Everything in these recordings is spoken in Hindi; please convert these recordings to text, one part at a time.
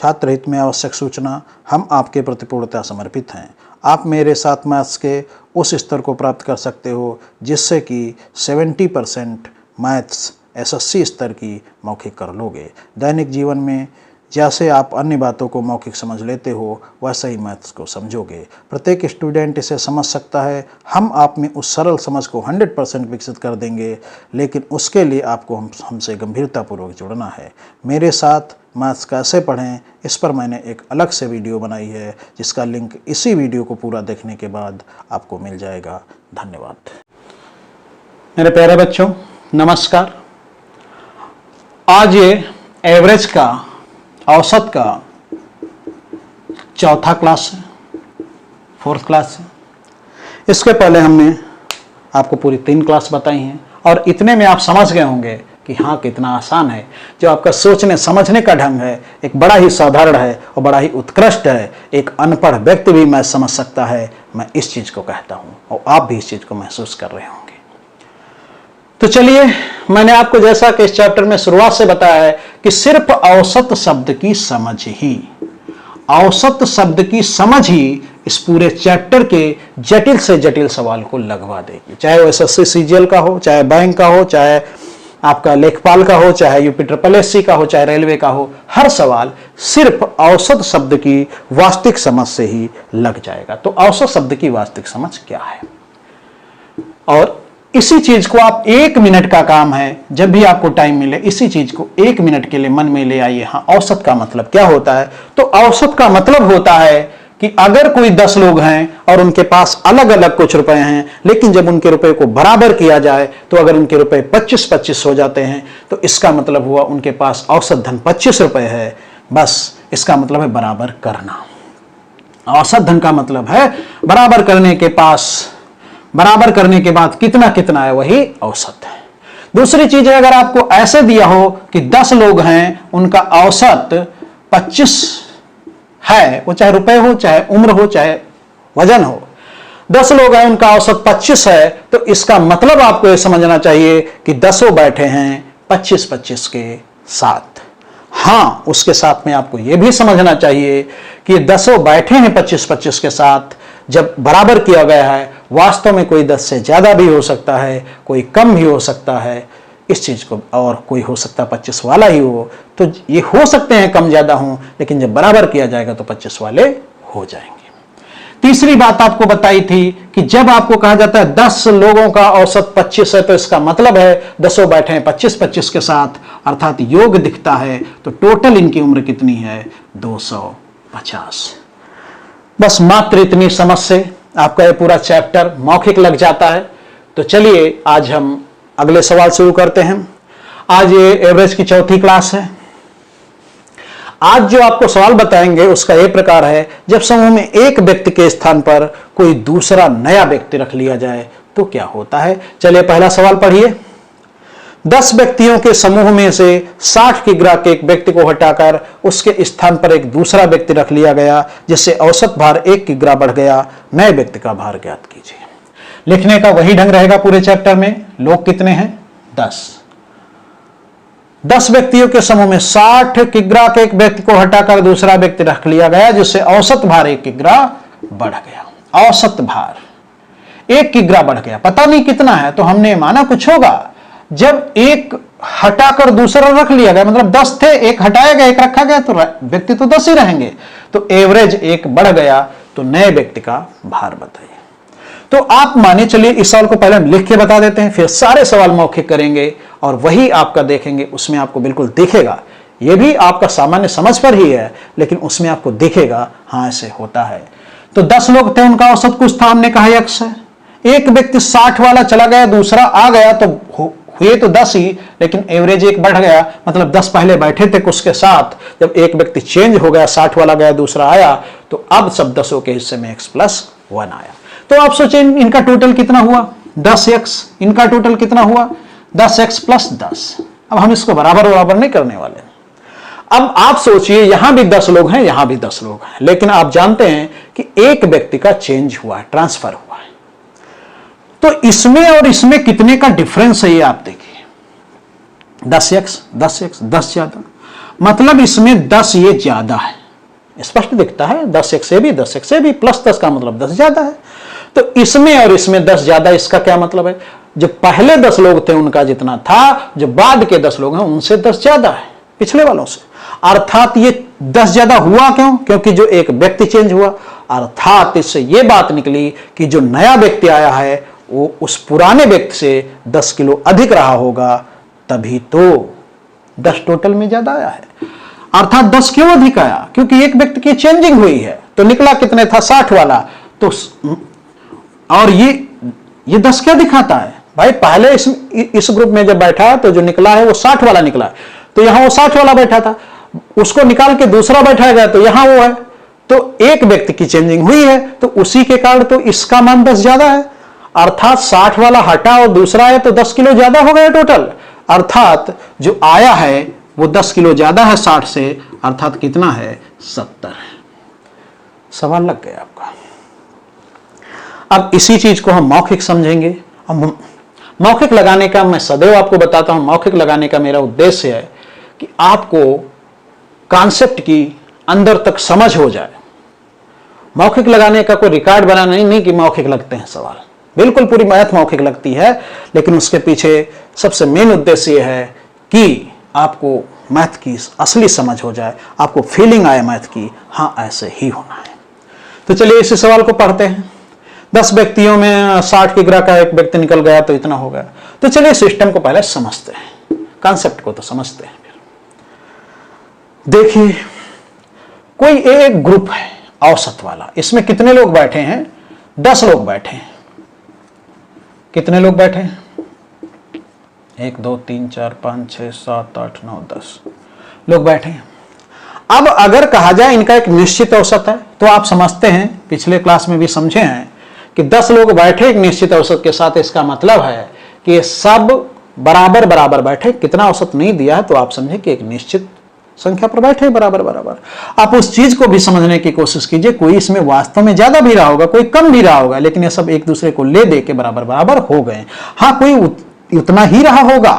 छात्र हित में आवश्यक सूचना, हम आपके प्रति पूर्णतः समर्पित हैं। आप मेरे साथ मैथ्स के उस स्तर को प्राप्त कर सकते हो जिससे कि 70% मैथ्स एसएससी स्तर की मौखिक कर लोगे। दैनिक जीवन में जैसे आप अन्य बातों को मौखिक समझ लेते हो वैसे ही मैथ्स को समझोगे। प्रत्येक स्टूडेंट इसे समझ सकता है। हम आप में उस सरल समझ को 100% विकसित कर देंगे, लेकिन उसके लिए आपको हमसे गंभीरतापूर्वक जुड़ना है। मेरे साथ मैथ्स कैसे पढ़ें, इस पर मैंने एक अलग से वीडियो बनाई है जिसका लिंक इसी वीडियो को पूरा देखने के बाद आपको मिल जाएगा। धन्यवाद। मेरे प्यारे बच्चों, नमस्कार। आज ये एवरेज का, औसत का चौथा क्लास है, 4th क्लास है। इसके पहले हमने आपको पूरी 3 क्लास बताई हैं और इतने में आप समझ गए होंगे कि हाँ कितना आसान है। जो आपका सोचने समझने का ढंग है एक बड़ा ही साधारण है और बड़ा ही उत्कृष्ट है। एक अनपढ़ व्यक्ति भी मैं समझ सकता है, मैं इस चीज़ को कहता हूँ और आप भी इस चीज़ को महसूस कर रहे होंगे। तो चलिए, मैंने आपको जैसा कि इस चैप्टर में शुरुआत से बताया है कि सिर्फ औसत शब्द की समझ ही, औसत शब्द की समझ ही इस पूरे चैप्टर के जटिल से जटिल सवाल को लगवा देगी। चाहे वो एसएससी सीजीएल का हो, चाहे बैंक का हो, चाहे आपका लेखपाल का हो, चाहे यूपी SSS का हो, चाहे रेलवे का हो, हर सवाल सिर्फ औसत शब्द की वास्तविक समझ से ही लग जाएगा। तो औसत शब्द की वास्तविक समझ क्या है, और इसी चीज को आप 1 मिनट का काम है, जब भी आपको टाइम मिले इसी चीज को 1 मिनट के लिए मन में ले आइए। हाँ, औसत का मतलब क्या होता है? तो औसत का मतलब होता है कि अगर कोई 10 लोग हैं और उनके पास अलग अलग कुछ रुपए हैं, लेकिन जब उनके रुपए को बराबर किया जाए तो अगर उनके रुपए 25-25 हो जाते हैं तो इसका मतलब हुआ उनके पास औसत धन 25 रुपए है। बस इसका मतलब है बराबर करना। औसत धन का मतलब है बराबर करने के पास, बराबर करने के बाद कितना कितना है वही औसत है। दूसरी चीज है, अगर आपको ऐसे दिया हो कि 10 लोग हैं, उनका औसत 25 है, वो चाहे रुपए हो, चाहे उम्र हो, चाहे वजन हो, 10 लोग हैं, उनका औसत 25 है, तो इसका मतलब आपको यह समझना चाहिए कि 10 बैठे हैं 25-25 के साथ। हाँ, उसके साथ में आपको यह भी समझना चाहिए कि 10 बैठे हैं 25-25 के साथ, जब बराबर किया गया है, वास्तव में कोई 10 से ज्यादा भी हो सकता है, कोई कम भी हो सकता है इस चीज को, और कोई हो सकता है 25 वाला ही हो। तो ये हो सकते हैं कम ज्यादा हो, लेकिन जब बराबर किया जाएगा तो 25 वाले हो जाएंगे। तीसरी बात आपको बताई थी कि जब आपको कहा जाता है 10 लोगों का औसत 25 है, तो इसका मतलब है 10 बैठे हैं 25-25 के साथ, अर्थात योग दिखता है, तो टोटल इनकी उम्र कितनी है? 250। बस मात्र इतनी समझ से आपका ये पूरा चैप्टर मौखिक लग जाता है। तो चलिए आज हम अगले सवाल शुरू करते हैं। आज ये एवरेज की 4थी क्लास है। आज जो आपको सवाल बताएंगे उसका यह प्रकार है, जब समूह में एक व्यक्ति के स्थान पर कोई दूसरा नया व्यक्ति रख लिया जाए तो क्या होता है। चलिए पहला सवाल पढ़िए। 10 व्यक्तियों के समूह में से 60 किग्रा के एक व्यक्ति को हटाकर उसके स्थान पर एक दूसरा व्यक्ति रख लिया गया, जिससे औसत भार 1 किग्रा बढ़ गया। नए व्यक्ति का भार ज्ञात कीजिए। लिखने का वही ढंग रहेगा पूरे चैप्टर में। लोग कितने हैं? 10 व्यक्तियों के समूह में 60 किग्रा के एक व्यक्ति को हटाकर दूसरा व्यक्ति रख लिया गया, जिससे औसत भार 1 किग्रा बढ़ गया। औसत भार 1 किग्रा बढ़ गया, पता नहीं कितना है, तो हमने माना कुछ होगा। जब एक हटाकर दूसरा रख लिया गया, मतलब 10 थे, एक हटाया गया, एक रखा गया, तो व्यक्ति तो 10 ही रहेंगे, तो एवरेज 1 बढ़ गया। तो नए व्यक्ति का भार बताइए। तो आप माने चलिए इस सवाल को पहले हम लिख के बता देते हैं, फिर सारे सवाल मौखिक करेंगे और वही आपका देखेंगे, उसमें आपको बिल्कुल दिखेगा। यह भी आपका सामान्य समझ पर ही है, लेकिन उसमें आपको दिखेगा हाँ ऐसे होता है। तो 10 लोग थे, उनका औसत कुछ था, हमने कहा x है। एक व्यक्ति 60 वाला चला गया, दूसरा आ गया, तो हुए तो 10 ही, लेकिन एवरेज 1 बढ़ गया। मतलब 10 पहले बैठे थे कुछ के साथ, जब एक व्यक्ति चेंज हो गया, 60 वाला गया, दूसरा आया, तो अब सब 10 के हिस्से में x+1 आया। तो आप सोचें इनका टोटल कितना हुआ? 10x। इनका टोटल कितना हुआ? 10x + 10। अब हम इसको बराबर बराबर नहीं करने वाले। अब आप सोचिए यहां भी 10 लोग हैं, यहां भी 10 लोग हैं, लेकिन आप जानते हैं कि एक व्यक्ति का चेंज हुआ है, ट्रांसफर हुआ है। तो इसमें और इसमें कितने का डिफरेंस है ये आप देखिए। 10x 10 ज्यादा, मतलब इसमें 10 ये ज्यादा है, स्पष्ट दिखता है। 10 एक से भी, 10 एक से भी, प्लस 10 का मतलब 10 ज्यादा है। तो इसमें और इसमें 10 ज्यादा, इसका क्या मतलब है? जो पहले 10 लोग थे उनका जितना था, जो बाद के 10 लोग हैं उनसे 10 ज्यादा है पिछले वालों से। अर्थात ये 10 ज्यादा हुआ क्यों? क्योंकि जो एक व्यक्ति चेंज हुआ। अर्थात इससे ये बात निकली कि जो नया व्यक्ति आया है वो उस पुराने व्यक्ति से 10 किलो अधिक रहा होगा, तभी तो 10 टोटल में ज्यादा आया है। अर्थात 10 क्यों अधिक आया? क्योंकि एक व्यक्ति की चेंजिंग हुई है। तो निकला कितने था? 60 वाला। तो और ये 10 क्या दिखाता है भाई? पहले इस ग्रुप में जब बैठा तो जो निकला है वो 60 वाला निकला, तो यहां वो 60 वाला बैठा था, उसको निकाल के दूसरा बैठाया गया तो यहां वो है। तो एक व्यक्ति की चेंजिंग हुई है, तो उसी के कारण तो इसका मान 10 ज्यादा है। अर्थात 60 वाला हटा और दूसरा है तो 10 किलो ज्यादा हो गया टोटल। अर्थात जो आया है वो 10 किलो ज्यादा है 60 से, अर्थात कितना है? 70 है। सवाल लग गया आपका। अब इसी चीज को हम मौखिक समझेंगे। अब मौखिक लगाने का मैं सदैव आपको बताता हूं, मौखिक लगाने का मेरा उद्देश्य है कि आपको कॉन्सेप्ट की अंदर तक समझ हो जाए। मौखिक लगाने का कोई रिकॉर्ड बनाना नहीं कि मौखिक लगते हैं सवाल, बिल्कुल पूरी मैथ मौखिक लगती है, लेकिन उसके पीछे सबसे मेन उद्देश्य यह है कि आपको मैथ की असली समझ हो जाए, आपको फीलिंग आए मैथ की, हाँ ऐसे ही होना है। तो चलिए इस सवाल को पढ़ते हैं। 10 व्यक्तियों में 60 की ग्रह का एक व्यक्ति निकल गया तो इतना हो गया। तो चलिए सिस्टम को पहले समझते हैं, कॉन्सेप्ट को तो समझते हैं। देखिए कोई एक ग्रुप है औसत वाला, इसमें कितने लोग बैठे हैं? 10 लोग बैठे हैं। कितने लोग बैठे हैं? 1 2 3 4 5 6 7 8 9 10 लोग बैठे हैं। अब अगर कहा जाए इनका एक निश्चित औसत है, तो आप समझते हैं, पिछले क्लास में भी समझे हैं कि 10 लोग बैठे एक निश्चित औसत के साथ, इसका मतलब है कि ये सब बराबर बराबर बैठे। कितना औसत नहीं दिया है तो आप समझे कि एक निश्चित संख्या पर बैठे बराबर बराबर। आप उस चीज को भी समझने की कोशिश कीजिए, कोई इसमें वास्तव में ज्यादा भी रहा होगा, कोई कम भी रहा होगा, लेकिन ये सब एक दूसरे को ले दे के बराबर बराबर हो गए। हाँ, कोई उतना ही रहा होगा।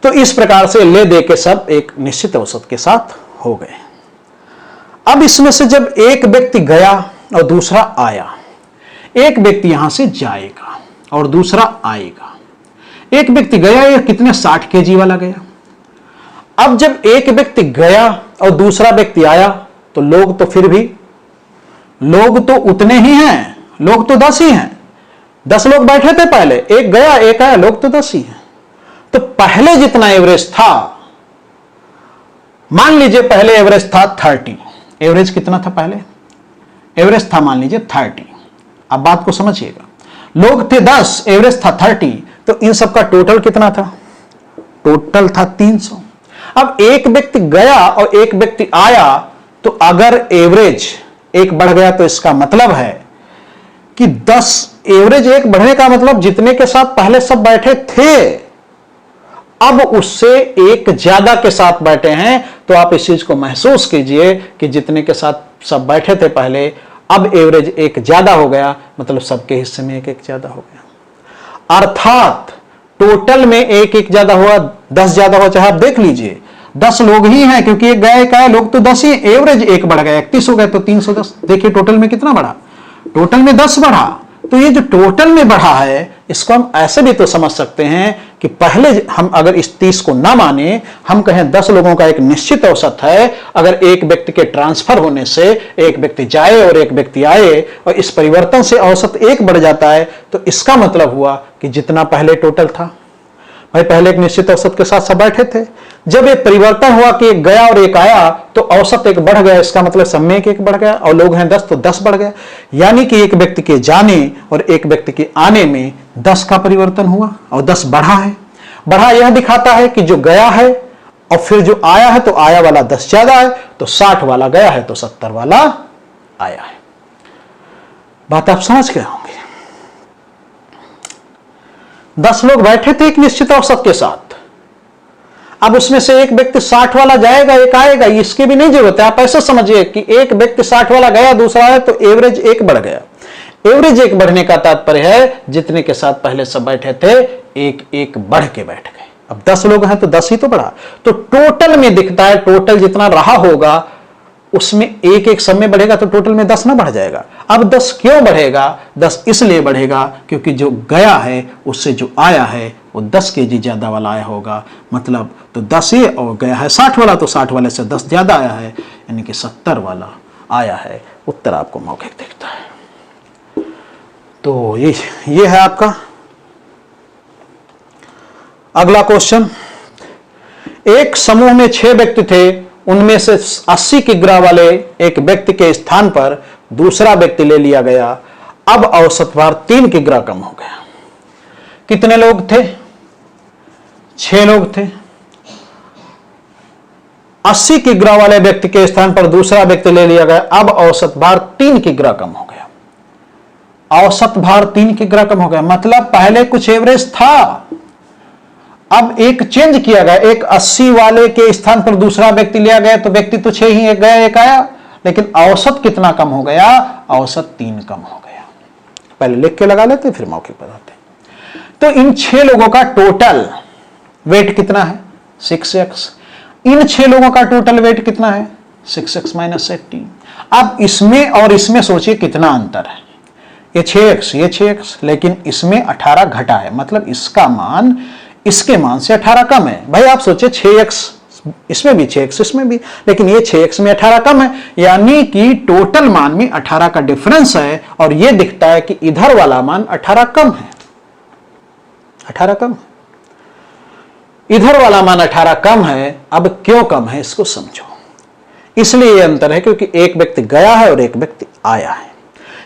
तो इस प्रकार से ले दे के सब एक निश्चित औसत के साथ हो गए। अब इसमें से जब एक व्यक्ति गया और दूसरा आया, एक व्यक्ति यहां से जाएगा और दूसरा आएगा। एक व्यक्ति गया, ये कितने? 60 केजी वाला गया। अब जब एक व्यक्ति गया और दूसरा व्यक्ति आया, तो लोग तो फिर भी लोग तो उतने ही हैं, लोग तो 10 ही हैं। 10 लोग बैठे थे पहले, एक गया एक आया, लोग तो 10 ही हैं। तो पहले जितना एवरेज था, मान लीजिए पहले एवरेज था 30। एवरेज कितना था पहले? एवरेज था मान लीजिए 30। अब बात को समझिएगा, लोग थे 10, एवरेज था 30, तो इन सब का टोटल कितना था? टोटल था 300। अब एक व्यक्ति गया और एक व्यक्ति आया, तो अगर एवरेज एक बढ़ गया तो इसका मतलब है कि 10 एवरेज एक बढ़ने का मतलब जितने के साथ पहले सब बैठे थे, अब उससे एक ज्यादा के साथ बैठे हैं। तो आप इस चीज को महसूस कीजिए कि जितने के साथ सब बैठे थे पहले, अब एवरेज एक ज्यादा हो गया, मतलब सबके हिस्से में एक एक ज्यादा हो गया। अर्थात टोटल में एक एक ज्यादा हुआ, 10 ज्यादा हुआ। चाहे आप देख लीजिए 10 लोग ही हैं, क्योंकि एक गया एक आया, लोग तो 10 ही, एवरेज एक बढ़ गया, 31 हो गया, तो 310। देखिए टोटल में कितना बढ़ा? टोटल में 10 बढ़ा। तो ये जो टोटल में बढ़ा है, इसको हम ऐसे भी तो समझ सकते हैं कि पहले हम अगर इस 30 को ना माने, हम कहें 10 लोगों का एक निश्चित औसत है। अगर एक व्यक्ति के ट्रांसफर होने से एक व्यक्ति जाए और एक व्यक्ति आए और इस परिवर्तन से औसत एक बढ़ जाता है, तो इसका मतलब हुआ कि जितना पहले टोटल था, भाई पहले एक निश्चित औसत के साथ सब बैठे थे, जब एक परिवर्तन हुआ कि एक गया और एक आया, तो औसत एक बढ़ गया। इसका मतलब सब में एक बढ़ गया, और लोग हैं 10 तो 10 बढ़ गया। यानी कि एक व्यक्ति के जाने और एक व्यक्ति के आने में 10 का परिवर्तन हुआ और 10 बढ़ा है। बढ़ा यह दिखाता है कि जो गया है और फिर जो आया है, तो आया वाला 10 ज्यादा है, तो 60 वाला गया है तो 70 वाला आया है। बात आप समझ गए होंगे। 10 लोग बैठे थे एक निश्चित औसत के साथ। अब उसमें से एक व्यक्ति 60 वाला जाएगा, एक आएगा, इसकी भी नहीं जरूरत है। आप ऐसा समझिए कि एक व्यक्ति 60 वाला गया, दूसरा आया, तो एवरेज एक बढ़ गया। एवरेज एक बढ़ने का तात्पर्य है जितने के साथ पहले सब बैठे थे, एक एक बढ़ के बैठ गए। अब 10 लोग हैं तो 10 ही तो बढ़ा, तो टोटल में दिखता है, टोटल जितना रहा होगा उसमें एक एक सब में बढ़ेगा तो टोटल में 10 ना बढ़ जाएगा। अब 10 क्यों बढ़ेगा? 10 इसलिए बढ़ेगा क्योंकि जो गया है उससे जो आया है वो 10 kg ज्यादा वाला आया होगा, मतलब तो 10 ये और गया है 60 वाला, तो 60 वाले से 10 ज्यादा आया है, यानी कि 70 वाला आया है। उत्तर आपको मौखिक दिखता है। तो ये है आपका अगला क्वेश्चन। एक समूह में 6 व्यक्ति थे, उनमें से 80 किग्रा वाले एक व्यक्ति के स्थान पर दूसरा व्यक्ति ले लिया गया। अब औसत भार 3 किग्रा कम हो गया। कितने लोग थे? 6 लोग थे। 80 किग्रा वाले व्यक्ति के स्थान पर दूसरा व्यक्ति ले लिया गया। अब औसत भार 3 किग्रा कम हो गया। औसत भार 3 किग्रा कम हो गया, मतलब पहले कुछ एवरेज था, अब एक चेंज किया गया। एक 80 वाले के स्थान पर दूसरा व्यक्ति लिया गया, तो व्यक्ति तो 6 ही, एक गया एक आया, लेकिन औसत कितना कम हो गया? औसत 3 कम हो गया। पहले लिख के लगा लेते फिर मौखिक बताते। तो इन 6 लोगों का टोटल वेट कितना है? 6x। इन 6 लोगों का टोटल वेट कितना है? 6x - 18। अब इसमें और इसमें सोचिए कितना अंतर है। ये 6x, ये 6x, लेकिन इसमें 18 घटा है, मतलब इसका मान इसके मान से 18 कम है। भाई आप सोचिए 6x इसमें भी, 6x इसमें भी, लेकिन ये 6x में 18 कम है, यानी कि टोटल मान में 18 का डिफरेंस है, और ये दिखता है कि इधर वाला मान 18 कम है। 18 कम है, इधर वाला मान 18 कम है। अब क्यों कम है इसको समझो। इसलिए ये अंतर है क्योंकि एक व्यक्ति गया है और एक व्यक्ति आया है,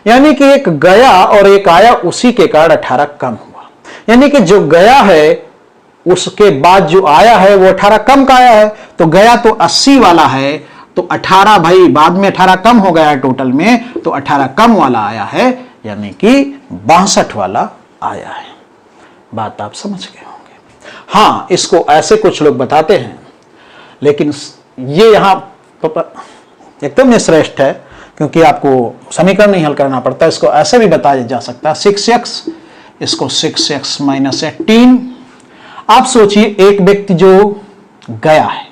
यानी कि एक गया और एक आया, उसी के कारण 18 कम हुआ। यानी कि जो गया है उसके बाद जो आया है वो 18 कम का आया है। तो गया तो 80 वाला है, तो 18 भाई बाद में 18 कम हो गया है टोटल में, तो 18 कम वाला आया है, यानी कि 62 वाला आया है। बात आप समझ गए होंगे। हाँ, इसको ऐसे कुछ लोग बताते हैं, लेकिन ये यहां एकदम श्रेष्ठ है क्योंकि आपको समीकरण नहीं हल करना पड़ता। इसको ऐसे भी बताया जा सकता है 6x, इसको 6x - 18। आप सोचिए एक व्यक्ति जो गया है,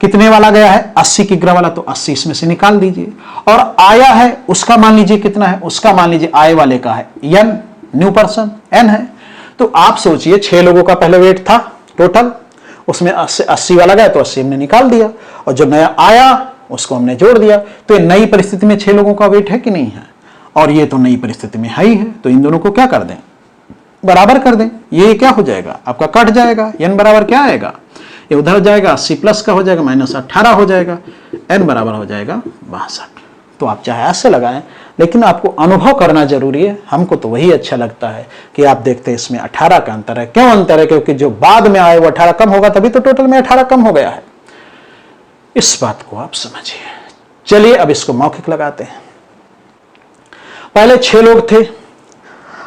कितने वाला गया है? 80 किग्रा वाला, तो 80 इसमें से निकाल दीजिए। और आया है उसका मान लीजिए कितना है? उसका मान लीजिए आए वाले का है n, न्यू पर्सन n है। तो आप सोचिए 6 लोगों का पहले वेट था टोटल, उसमें 80 वाला गया तो 80 हमने निकाल दिया, और जो नया आया उसको हमने जोड़ दिया। तो ये नई परिस्थिति में 6 लोगों का वेट है कि नहीं है? और ये तो नई परिस्थिति में है ही है, तो इन दोनों को क्या कर दें? बराबर कर दें। ये क्या हो जाएगा? आपका कट जाएगा। n बराबर क्या आएगा? ये उधर जाएगा, 80 प्लस का हो जाएगा, -18 हो जाएगा, n बराबर हो जाएगा 62। तो आप चाहे ऐसे लगाएं, लेकिन आपको अनुभव करना जरूरी है। हमको तो वही अच्छा लगता है कि आप देखते हैं इसमें 18 का अंतर है। क्यों अंतर है? क्योंकि जो बाद में आए वो 18 कम होगा, तभी तो टोटल में 18 कम हो गया है। इस बात को आप समझिए। चलिए अब इसको मौखिक लगाते हैं। पहले 6 लोग थे,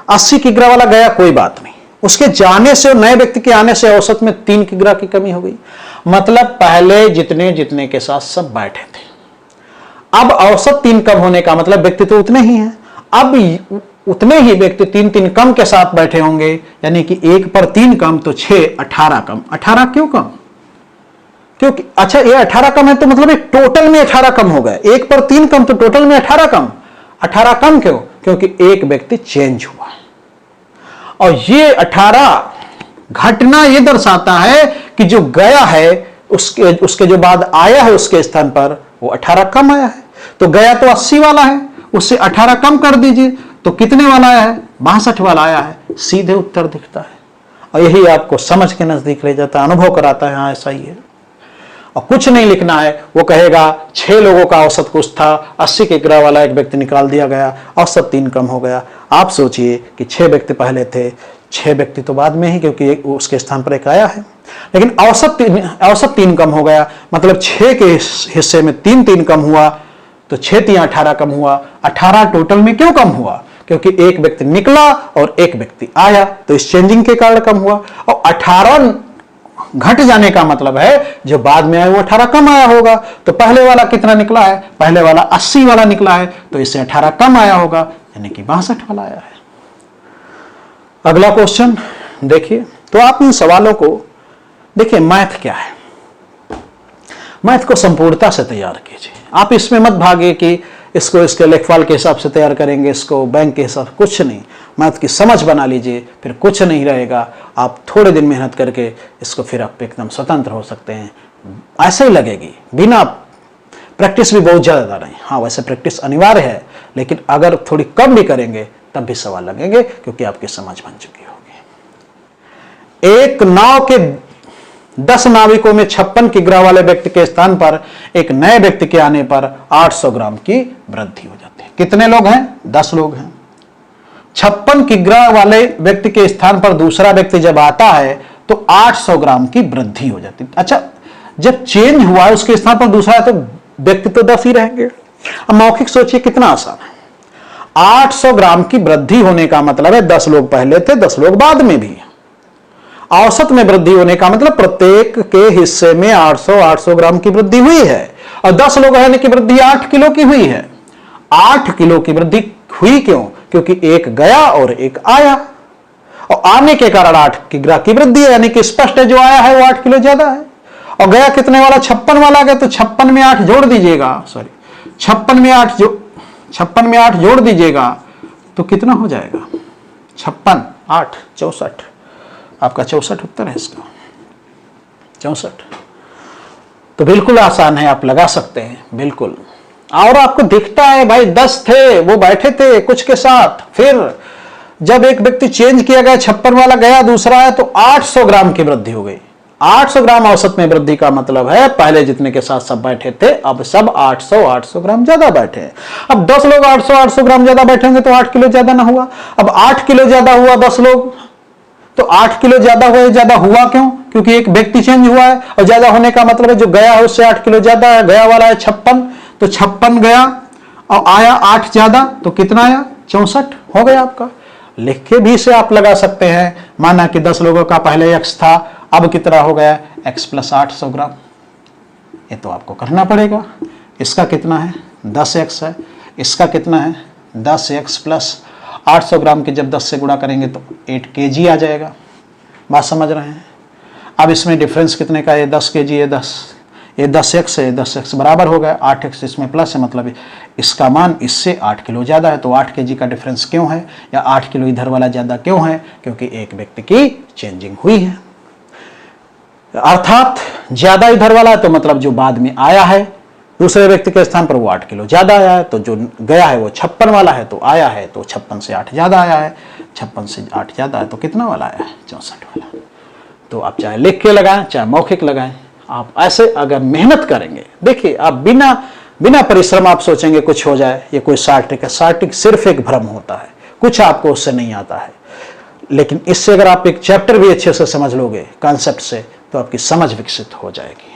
80 किग्रा वाला गया, कोई बात नहीं, उसके जाने से और नए व्यक्ति के आने से औसत में 3 किग्रा की कमी हो गई। मतलब पहले जितने जितने के साथ सब बैठे थे, अब औसत 3 कम होने का मतलब व्यक्ति तो उतने ही हैं, अब उतने ही व्यक्ति 3 कम के साथ बैठे होंगे, यानी कि 1 पर 3 कम, तो 6 18 कम। 18 क्यों कम? क्योंकि अच्छा ये 18 कम है तो मतलब ये टोटल में 18 कम हो गए। 1 पर 3 कम तो टोटल में 18 कम। 18 कम क्यों? क्योंकि एक व्यक्ति चेंज हुआ। और ये 18 घटना ये दर्शाता है कि जो गया है उसके जो बाद आया है उसके स्थान पर वो 18 कम आया है। तो गया तो 80 वाला है, उससे 18 कम कर दीजिए तो कितने वाला आया है? 62 वाला आया है। सीधे उत्तर दिखता है, और यही आपको समझ के नजदीक ले जाता है, अनुभव कराता है। हाँ ऐसा ही है। और कुछ नहीं लिखना है, वो कहेगा 6 लोगों का औसत कुछ था, 80 किग्रा वाला एक व्यक्ति निकाल दिया गया, औसत 3 कम हो गया। आप सोचिए कि 6 व्यक्ति पहले थे, 6 व्यक्ति तो बाद में ही, क्योंकि उसके स्थान पर एक आया है, लेकिन औसत 3 कम हो गया। मतलब 6 के हिस्से में 3 कम हुआ, तो 6 3 18 कम हुआ। 18 टोटल में क्यों कम हुआ? क्योंकि एक व्यक्ति निकला और एक व्यक्ति आया, तो इस चेंजिंग के कारण कम हुआ। और 18 घट जाने का मतलब है जो बाद में आया वो 18 कम आया होगा। तो पहले वाला कितना निकला है? पहले वाला 80 वाला निकला है, तो इससे 18 कम आया होगा, यानी कि 62 वाला आया है। अगला क्वेश्चन देखिए। तो आप इन सवालों को देखिए मैथ क्या है, मैथ को संपूर्णता से तैयार कीजिए। आप इसमें मत भागिए कि इसको इसके लेखपाल के हिसाब से तैयार करेंगे, इसको बैंक के हिसाब से, कुछ नहीं। मैथ की समझ बना लीजिए, फिर कुछ नहीं रहेगा। आप थोड़े दिन मेहनत करके इसको फिर आप एकदम स्वतंत्र हो सकते हैं। ऐसे ही लगेगी, बिना प्रैक्टिस भी बहुत ज़्यादा नहीं। हाँ वैसे प्रैक्टिस अनिवार्य है, लेकिन अगर थोड़ी कम भी करेंगे तब भी सवाल लगेंगे, क्योंकि आपकी समझ बन चुकी होगी। एक नाव के 10 नाविकों में 56 किग्रा वाले व्यक्ति के स्थान पर एक नए व्यक्ति के आने पर 800 ग्राम की वृद्धि हो जाती है। कितने लोग हैं? 10 लोग हैं। 56 किग्रा वाले व्यक्ति के स्थान पर दूसरा व्यक्ति जब आता है तो 800 ग्राम की वृद्धि हो जाती है। अच्छा, जब चेंज हुआ है उसके स्थान पर दूसरा है तो व्यक्ति तो 10 ही रहेंगे। अब मौखिक सोचिए कितना आसान है। 800 ग्राम की वृद्धि होने का मतलब है 10 लोग पहले थे, 10 लोग बाद में भी। औसत में वृद्धि होने का मतलब प्रत्येक के हिस्से में 800 ग्राम की वृद्धि हुई है, और 10 लोग रहने की वृद्धि 8 किलो की हुई है। 8 किलो की वृद्धि हुई क्यों? क्योंकि एक गया और एक आया, और आने के कारण 8 किग्रा की वृद्धि है, यानी कि स्पष्ट है जो आया है वो 8 किलो ज्यादा है। और गया कितने वाला? 56 वाला गया, तो 56 में 8 जोड़ दीजिएगा, सॉरी 56 में 8 जोड़ दीजिएगा तो कितना हो जाएगा? 56 8 64। आपका 64 उत्तर है इसका, 64। तो बिल्कुल आसान है, आप लगा सकते हैं बिल्कुल। और आपको दिखता है भाई 10 थे, वो बैठे थे कुछ के साथ, फिर जब एक व्यक्ति चेंज किया गया, 56 वाला गया, दूसरा है, तो 800 ग्राम की वृद्धि हो गई। 800 ग्राम औसत में वृद्धि का मतलब है पहले जितने के साथ सब बैठे थे अब सब 800 ग्राम ज्यादा बैठे हैं। अब 10 लोग 800 ग्राम ज्यादा बैठेंगे तो 8 किलो ज्यादा ना हुआ। अब 8 किलो ज्यादा हुआ 10 लोग, तो 8 किलो ज्यादा हुआ। ज्यादा हुआ क्यों? क्योंकि एक व्यक्ति चेंज हुआ है, और ज्यादा होने का मतलब है जो गया है उससे 8 किलो ज्यादा है। गया वाला है 56, तो 56 गया और आया 8 ज्यादा, तो कितना आया? 64 हो गया आपका। लिख के भी से आप लगा सकते हैं। माना कि 10 लोगों का पहले x था, अब कितना हो गया? x + 800 ग्राम। ये तो आपको करना पड़ेगा। इसका कितना है? 10x है। इसका कितना है? 10x + 800 ग्राम के जब 10 से गुणा करेंगे तो 8 kg आ जाएगा। बात समझ रहे हैं? अब इसमें डिफरेंस कितने का? ये 10 kg, ये 10x है, 10x बराबर हो गया 8x, इसमें प्लस है, मतलब इसका मान इससे 8 किलो ज़्यादा है। तो 8 kg का डिफरेंस क्यों है, या 8 किलो इधर वाला ज़्यादा क्यों है? क्योंकि एक व्यक्ति की चेंजिंग हुई है, अर्थात ज़्यादा इधर वाला है, तो मतलब जो बाद में आया है दूसरे व्यक्ति के स्थान पर वो 8 किलो ज़्यादा आया है। तो जो गया है वो 56 वाला है, तो आया है तो 56 से 8 ज़्यादा आया है। 56 से 8 ज़्यादा है तो कितना वाला आया है? 64 वाला। तो आप चाहे लिख के लगाएं चाहे मौखिक लगाएं, आप ऐसे अगर मेहनत करेंगे, देखिए आप बिना परिश्रम आप सोचेंगे कुछ हो जाए, ये कोई शॉर्ट ट्रिक है। शॉर्ट ट्रिक सिर्फ एक भ्रम होता है, कुछ आपको उससे नहीं आता है। लेकिन इससे अगर आप एक चैप्टर भी अच्छे से समझ लोगे कॉन्सेप्ट से, तो आपकी समझ विकसित हो जाएगी।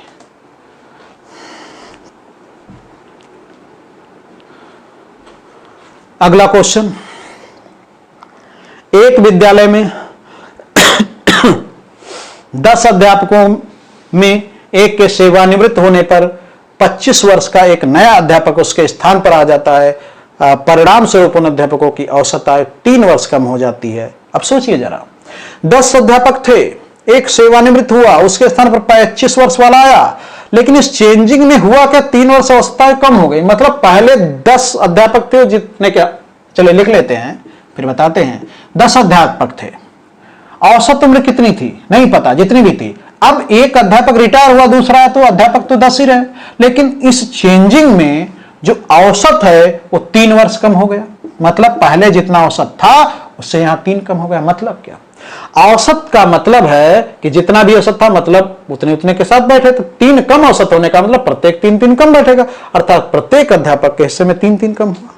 अगला क्वेश्चन, एक विद्यालय में 10 अध्यापकों में एक के सेवानिवृत्त होने पर 25 वर्ष का एक नया अध्यापक उसके स्थान पर आ जाता है। परिणाम स्वरूप उन अध्यापकों की औसत आयु 3 वर्ष कम हो जाती है। अब सोचिए जरा, 10 अध्यापक थे, एक सेवानिवृत्त हुआ, उसके स्थान पर 25 वर्ष वाला आया, लेकिन इस चेंजिंग में हुआ क्या? 3 वर्ष औसत आयु कम हो गई। मतलब पहले 10 अध्यापक थे, जितने क्या, चले लिख लेते हैं फिर बताते हैं। 10 अध्यापक थे, औसत उम्र कितनी थी नहीं पता, जितनी भी थी। अब एक अध्यापक रिटायर हुआ, दूसरा है, तो अध्यापक तो 10 ही रहे, लेकिन इस चेंजिंग में जो औसत है वो 3 वर्ष कम हो गया। मतलब पहले जितना औसत था उससे यहां 3 कम हो गया। मतलब क्या? औसत का मतलब है कि जितना भी औसत था मतलब उतने के साथ बैठे, तो 3 कम औसत होने का मतलब प्रत्येक 3 कम बैठेगा, अर्थात प्रत्येक अध्यापक के हिस्से में 3 कम हुआ।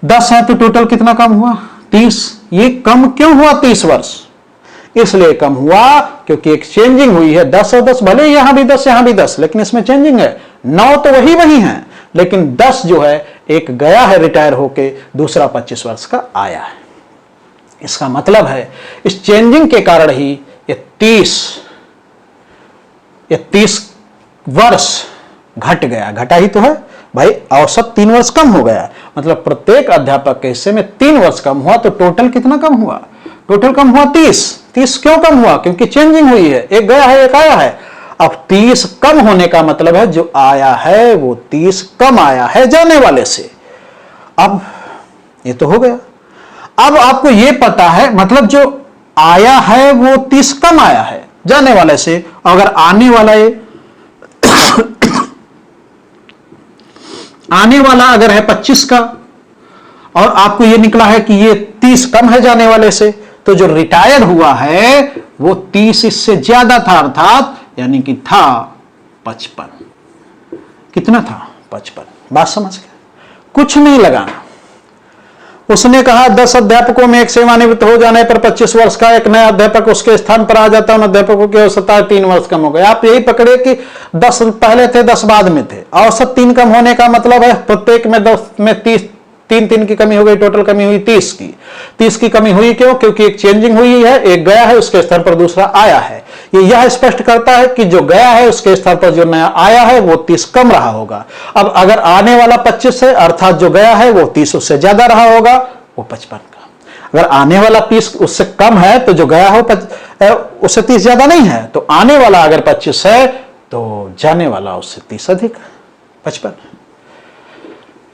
10 है तो टोटल कितना कम हुआ? 30। ये कम क्यों हुआ 30 वर्ष? इसलिए कम हुआ क्योंकि एक चेंजिंग हुई है। 10 और 10, भले यहां भी 10 यहां भी 10, लेकिन इसमें चेंजिंग है। 9 तो वही है, लेकिन 10 जो है एक गया है रिटायर होके, दूसरा 25 वर्ष का आया है। इसका मतलब है इस चेंजिंग के कारण ही ये 30 वर्ष घट गया। घटा ही तो है भाई, औसत 3 वर्ष कम हो गया, मतलब प्रत्येक अध्यापक के हिस्से में 3 वर्ष कम हुआ। तो टोटल कितना कम हुआ? टोटल कम हुआ 30 30 क्यों कम हुआ? क्योंकि चेंजिंग हुई है, एक गया है एक आया है। अब 30 कम होने का मतलब है जो आया है वो 30 कम आया है जाने वाले से। अब ये तो हो गया। अब आपको ये पता है, मतलब जो आया है वो 30 कम आया है जाने वाले से। अगर आने वाला ये आने वाला अगर है 25 का और आपको ये निकला है कि ये 30 कम है जाने वाले से, तो जो रिटायर हुआ है वो 30 इससे ज्यादा था, अर्थात यानी कि था 55। कितना था? 55। बात समझ गए? कुछ नहीं लगाना। उसने कहा 10 अध्यापकों में एक सेवानिवृत्त हो जाने पर 25 वर्ष का एक नया अध्यापक उसके स्थान पर आ जाता है। उन अध्यापकों की औसत 3 वर्ष कम हो गए। आप यही पकड़े कि 10 पहले थे 10 बाद में थे। औसत 3 कम होने का मतलब है प्रत्येक में 10 में 3 की कमी हो गई, टोटल कमी हुई 30 की। 30 की कमी हुई क्यों? क्योंकि एक चेंजिंग हुई है, एक गया है उसके स्थान पर दूसरा आया है। ये यह स्पष्ट करता है कि जो गया है उसके स्थान पर जो नया आया है वो 30 कम रहा होगा। अब अगर आने वाला 25 है, अर्थात जो गया है वो 30 उससे ज्यादा रहा होगा, वो 55 का। अगर आने वाला 30 उससे कम है तो जो गया हो उससे 30 ज्यादा नहीं है, तो आने वाला अगर 25 है तो जाने वाला उससे 30 अधिक, 55।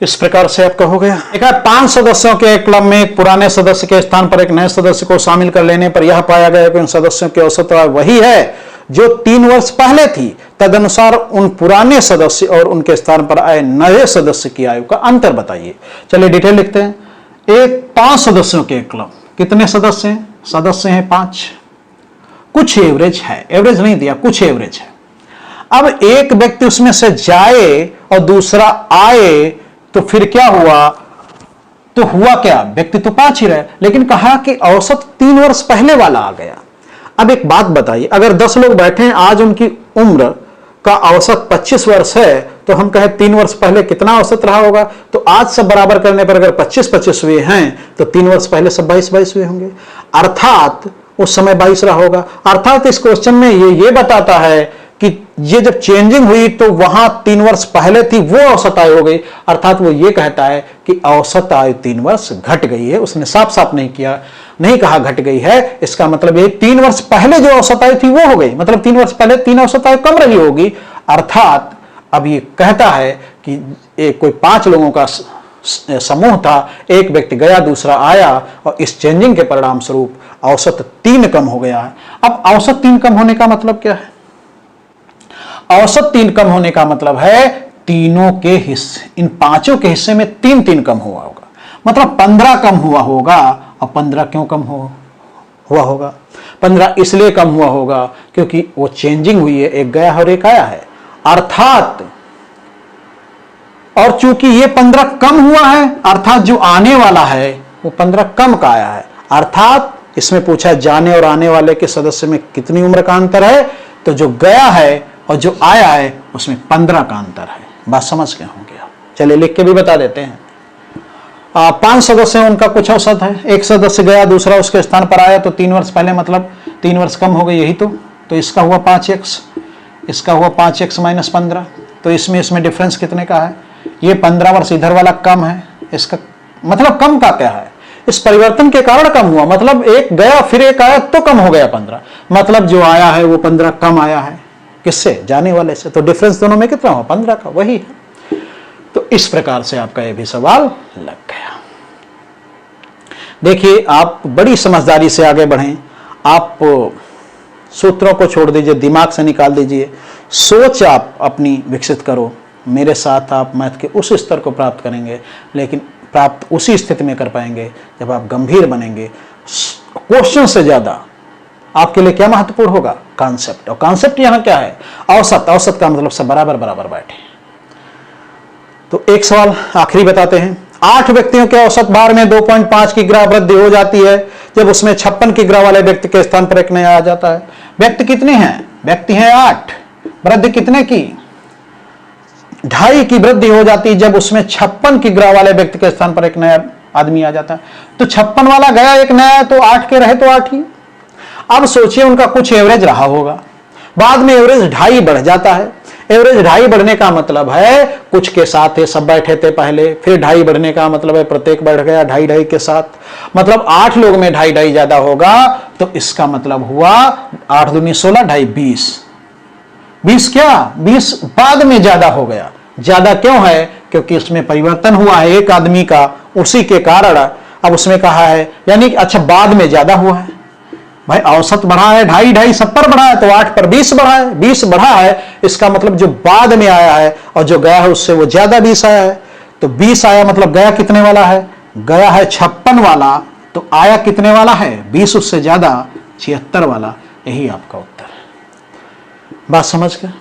इस प्रकार से आपका हो गया। एक 5 सदस्यों के एक क्लब में एक पुराने सदस्य के स्थान पर एक नए सदस्य को शामिल कर लेने पर यह पाया गया कि उन सदस्यों की औसत आयु वही है जो 3 वर्ष पहले थी। तदनुसार उन पुराने सदस्य और उनके स्थान पर आए नए सदस्य की आयु का अंतर बताइए। चलिए डिटेल लिखते हैं। एक 5 सदस्यों के क्लब, कितने सदस्य हैं? सदस्य हैं 5। कुछ एवरेज है, एवरेज नहीं दिया, कुछ एवरेज है। अब एक व्यक्ति उसमें से जाए और दूसरा आए तो फिर क्या हुआ? तो हुआ क्या? व्यक्ति तो 5 ही रहे, लेकिन कहा कि औसत 3 वर्ष पहले वाला आ गया। अब एक बात बताइए, अगर 10 लोग बैठे हैं, आज उनकी उम्र का औसत 25 वर्ष है, तो हम कहें 3 वर्ष पहले कितना औसत रहा होगा? तो आज सब बराबर करने पर अगर 25-25 हुए हैं तो 3 वर्ष पहले सब 22-22 हुए होंगे, अर्थात उस समय 22 रहा होगा। अर्थात इस क्वेश्चन में ये बताता है कि ये जब चेंजिंग हुई तो वहां 3 वर्ष पहले थी वो औसत आयु हो गई, अर्थात वो ये कहता है कि औसत आयु 3 वर्ष घट गई है। उसने साफ साफ नहीं कहा घट गई है, इसका मतलब ये 3 वर्ष पहले जो औसत आयु थी वो हो गई, मतलब 3 वर्ष पहले 3 औसत आयु कम रही होगी। अर्थात अब ये कहता है कि एक कोई 5 लोगों का समूह था, एक व्यक्ति गया दूसरा आया और इस चेंजिंग के परिणाम स्वरूप औसत 3 कम हो गया है। अब औसत 3 कम होने का मतलब क्या है? औसत 3 कम होने का मतलब है तीनों के हिस्से, इन 5 के हिस्से में 3 कम हुआ होगा, मतलब 15 कम हुआ होगा। और 15 क्यों कम हुआ होगा? 15 इसलिए कम हुआ होगा क्योंकि वो चेंजिंग हुई है, एक गया और एक आया है, अर्थात और चूंकि ये 15 कम हुआ है, अर्थात जो आने वाला है वो 15 कम का आया है। अर्थात इसमें पूछा जाने और आने वाले के सदस्य में कितनी उम्र का अंतर है, तो जो गया है और जो आया है उसमें 15 का अंतर है। बात समझ गए होंगे आप? चलिए लिख के भी बता देते हैं। 5 सदस्य हैं, उनका कुछ औसत है। एक सदस्य गया दूसरा उसके स्थान पर आया तो 3 वर्ष पहले, मतलब 3 वर्ष कम हो गई, यही तो इसका हुआ 5x, इसका हुआ 5x - 15। तो इसमें डिफरेंस कितने का है? ये 15 वर्ष इधर वाला कम है, इसका मतलब कम का क्या है? इस परिवर्तन के कारण कम हुआ, मतलब एक गया फिर एक आया तो कम हो गया 15, मतलब जो आया है वो 15 कम आया है। किससे? जाने वाले से। तो डिफरेंस दोनों में कितना हुआ? 15 का, वही है। तो इस प्रकार से आपका ये भी सवाल लग गया। देखिए आप बड़ी समझदारी से आगे बढ़ें, आप सूत्रों को छोड़ दीजिए, दिमाग से निकाल दीजिए, सोच आप अपनी विकसित करो। मेरे साथ आप मैथ के उस स्तर को प्राप्त करेंगे, लेकिन प्राप्त उसी स्थिति में कर पाएंगे जब आप गंभीर बनेंगे। क्वेश्चन से ज्यादा आपके लिए क्या महत्वपूर्ण होगा? कॉन्सेप्ट। और कॉन्सेप्ट यहां क्या है? औसत। औसत का मतलब सब बराबर बराबर बैठे। तो एक सवाल आखिरी बताते हैं। 8 व्यक्तियों के औसत भार में 2.5 की ग्राह वृद्धि हो जाती है जब उसमें 56 की ग्राह वाले व्यक्ति के स्थान पर एक नया आ जाता है। व्यक्ति कितने हैं? व्यक्ति हैं 8। वृद्धि कितने की? 2.5 की वृद्धि हो जाती है जब उसमें 56 की ग्राह वाले व्यक्ति के स्थान पर एक नया आदमी आ जाता है। तो 56 वाला गया, एक नया, तो 8 के रहे तो 8 ही। अब सोचिए उनका कुछ एवरेज रहा होगा, बाद में एवरेज 2.5 बढ़ जाता है, एवरेज 2.5 बढ़ने का मतलब है कुछ के साथ ये सब बैठे थे पहले, फिर 2.5 बढ़ने का मतलब है प्रत्येक बढ़ गया 2.5 के साथ, मतलब 8 लोग में 2.5 ज्यादा होगा, तो इसका मतलब हुआ 8 दूनी 16, 2.5 20 क्या 20 बाद में ज्यादा हो गया। ज्यादा क्यों है? क्योंकि उसमें परिवर्तन हुआ है एक आदमी का, उसी के कारण अब उसमें कहा है, यानी अच्छा बाद में ज्यादा हुआ है। भाई औसत बढ़ा है 2.5 सब पर बढ़ा है, तो 8 पर 20 बढ़ा है, 20 बढ़ा है, इसका मतलब जो बाद में आया है और जो गया है उससे वो ज्यादा 20 आया है। तो 20 आया मतलब गया कितने वाला है? गया है 56 वाला, तो आया कितने वाला है? 20 उससे ज्यादा 76 वाला। यही आपका उत्तर है। बात समझ गए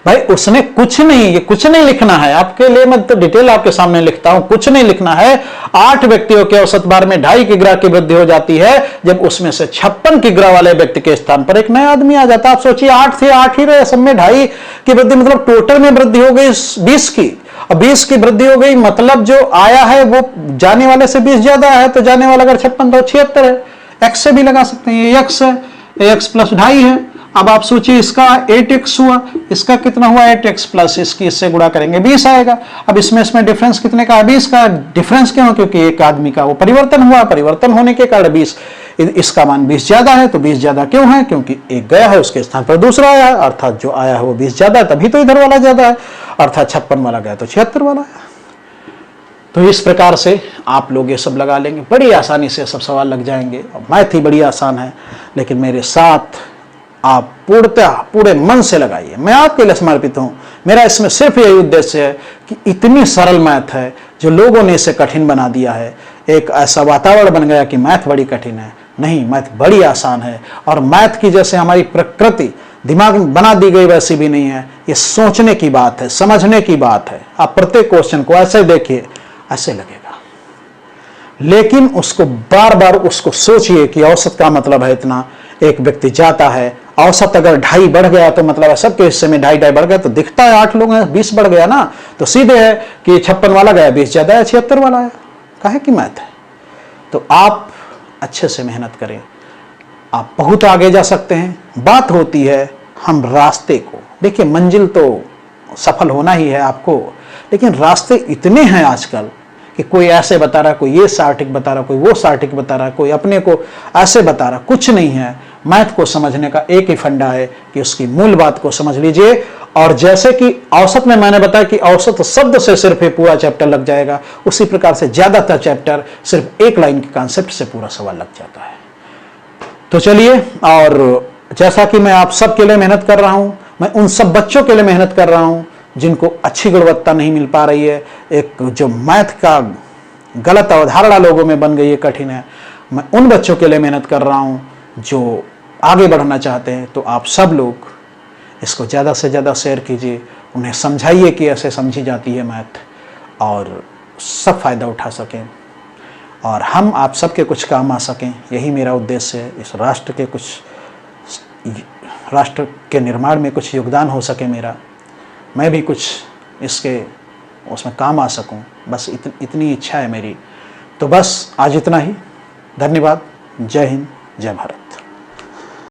भाई? उसने कुछ नहीं, ये कुछ नहीं लिखना है आपके लिए, मैं तो डिटेल आपके सामने लिखता हूं, कुछ नहीं लिखना है। 8 व्यक्तियों के औसत भार में 2.5 किग्रा की वृद्धि हो जाती है जब उसमें से 56 किग्रा वाले व्यक्ति के स्थान पर एक नया आदमी आ जाता है। आप सोचिए 8 थे, 8 ही रहे, सब में 2.5 की वृद्धि, मतलब टोटल में वृद्धि हो गई 20 की, और 20 की वृद्धि हो गई, मतलब जो आया है वो जाने वाले से 20 ज्यादा है, तो जाने वाला अगर 56 तो 76 है। एक्स से भी लगा सकते हैं, ये एक्स है, एक्स प्लस 2.5 है। अब आप सोचिए इसका 8x हुआ, इसका कितना हुआ 8x प्लस इसकी इससे गुणा करेंगे 20 आएगा। अब इसमें डिफरेंस कितने का है? 20 का। डिफरेंस क्यों? क्योंकि एक आदमी का वो परिवर्तन हुआ, परिवर्तन होने के कारण 20, इसका मान 20 ज्यादा है। तो 20 ज्यादा क्यों है? क्योंकि एक गया है उसके स्थान पर दूसरा आया है, अर्थात जो आया है वो 20 ज्यादा है, तभी तो इधर वाला ज्यादा है, अर्थात 56 वाला गया तो 76 वाला है। तो इस प्रकार से आप लोग ये सब लगा लेंगे, बड़ी आसानी से सब सवाल लग जाएंगे। मैथ ही बड़ी आसान है, लेकिन मेरे साथ आप पूरे मन से लगाइए। मैं आपके लिए समर्पित हूं। मेरा इसमें सिर्फ यही उद्देश्य है कि इतनी सरल मैथ है जो लोगों ने इसे कठिन बना दिया है। एक ऐसा वातावरण बन गया कि मैथ बड़ी कठिन है। नहीं, मैथ बड़ी आसान है, और मैथ की जैसे हमारी प्रकृति दिमाग में बना दी गई वैसी भी नहीं है। ये सोचने की बात है, समझने की बात है। आप प्रत्येक क्वेश्चन को ऐसे देखिए, ऐसे लगेगा, लेकिन उसको बार बार उसको सोचिए कि औसत का मतलब है इतना। एक व्यक्ति जाता है, औसत अगर 2.5 बढ़ गया तो मतलब है सबके हिस्से में 2.5 बढ़ गया, तो दिखता है 8 लोग हैं 20 बढ़ गया ना, तो सीधे है कि 56 वाला गया 20 ज्यादा है, 76 वाला है। काहे की मैथ है? तो आप अच्छे से मेहनत करें, आप बहुत आगे जा सकते हैं। बात होती है हम रास्ते को देखिए, मंजिल तो सफल होना ही है आपको, लेकिन रास्ते इतने हैं आजकल कि कोई ऐसे बता रहा, कोई ये सार्टिक बता रहा, कोई वो सार्टिक बता रहा, कोई अपने को ऐसे बता रहा। कुछ नहीं है। मैथ को समझने का एक ही फंडा है कि उसकी मूल बात को समझ लीजिए। और जैसे कि औसत में मैंने बताया कि औसत शब्द से सिर्फ ये पूरा चैप्टर लग जाएगा, उसी प्रकार से ज्यादातर चैप्टर सिर्फ एक लाइन के कॉन्सेप्ट से पूरा सवाल लग जाता है। तो चलिए, और जैसा कि मैं आप सबके लिए मेहनत कर रहा हूं, मैं उन सब बच्चों के लिए मेहनत कर रहा हूं जिनको अच्छी गुणवत्ता नहीं मिल पा रही है। एक जो मैथ का गलत अवधारणा लोगों में बन गई है, कठिन है, मैं उन बच्चों के लिए मेहनत कर रहा हूं जो आगे बढ़ना चाहते हैं। तो आप सब लोग इसको ज़्यादा से ज़्यादा शेयर कीजिए, उन्हें समझाइए कि ऐसे समझी जाती है मैथ, और सब फायदा उठा सकें और हम आप सबके कुछ काम आ सकें। यही मेरा उद्देश्य है। इस राष्ट्र के निर्माण में कुछ योगदान हो सके मेरा, मैं भी कुछ इसके उसमें काम आ सकूं, बस इतनी इच्छा है मेरी। तो बस आज इतना ही। धन्यवाद। जय हिंद, जय भारत।